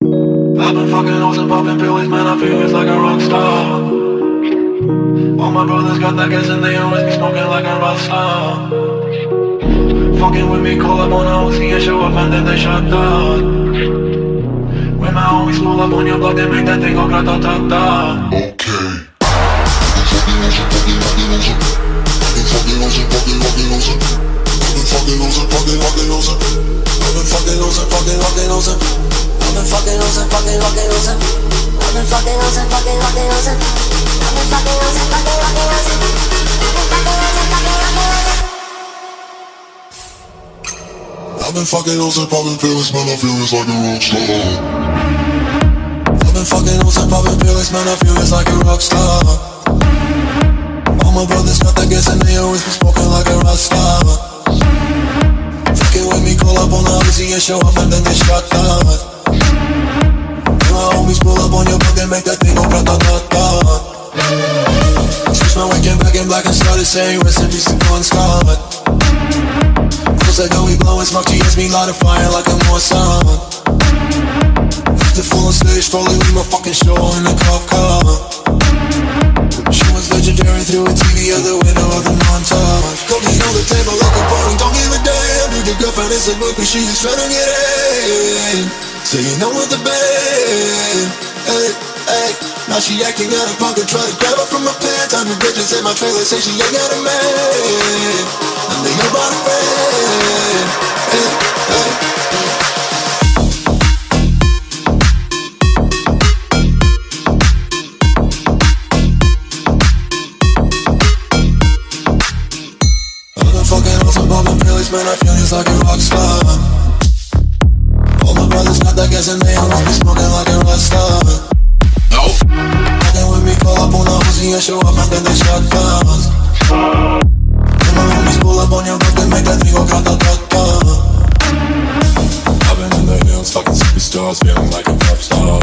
I've been fucking hoes and popping pills, man, I feel it's like a rock star. All my brothers got that gas and they always be smoking like a rock star. Fucking with me, call up on a Uzi and show up and then they shut down. When my homies pull up on your block, they make that thing go grata-ta-ta. Okay. I've been fucking hoes and popping pills, man, I feel it's like a rock star. I've been fucking hoes and popping pills, man, I feel it's like a rock star. All my brothers got that gas and they always be smoking like a rock star. Fucking with me, call up on the Uzi and show up and then they shut down. And my homies pull up on your block and make that thing go grata-ta-ta. Switch my weekend back in black and started saying rest in peace to Bon Scott. Cause I know we blowin' smoke, GS me light a fire like a Mossad. Left it full on stage, probably leave my fucking show in a cop car. She was legendary through a TV out the window of the montage. Cooking on the table like a party, don't give a damn. Dude, your girlfriend is a groupie, she just tryna get in. So you know what the band. Hey, hey. Now she acting out of pocket, try to grab her from my pants. I'm the bitches in my trailer, say she ain't got a man. And they know about a friend. Hey, hey. I've been fucking hoes and popping pills, man, I feel it's like a rock star. All my brothers got that gas and they always be smoking like a rock star. Nope. Fucking with me, call up on a Uzi and show up and then they shut down. And my homies pull up on your block and make that thing go grata-ta-ta. I've been in the hills, fucking superstars, feeling like a pop star.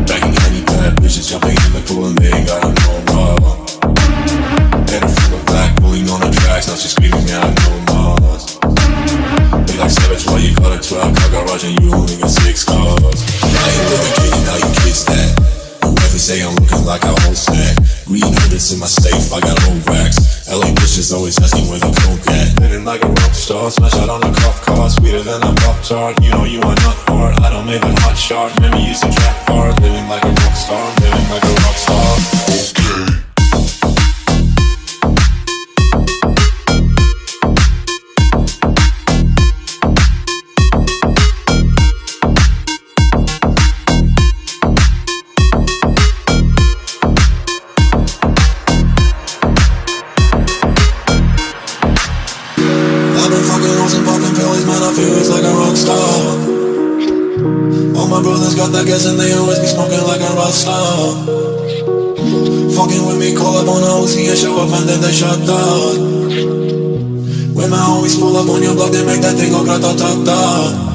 Banging any bad bitches, jumping in the pool and they ain't got no raw. And I'm full of black, pulling on the tracks, now she's screaming out no more. They like savage, why you got a 12 car garage and you only got 6 cars. I ain't with the kid, how you kiss that. Whoever say I'm looking like a whole snack. Green hundreds in my safe, I got old racks. LA bitches always asking where the coke at. Living like a rock star, smash out on a cop car. Sweeter than a Pop-Tart, you know you are not hard. I don't make a hot shot, remember you used to track hard. Living like a rock star, living like a rock star. Okay. Feels like a rock star. All my brothers got that gas and they always be smoking like a rock star. Fucking with me, call up on a Uzi and show up and then they shut down. When my homies pull up on your block, they make that thing go grata-ta-ta.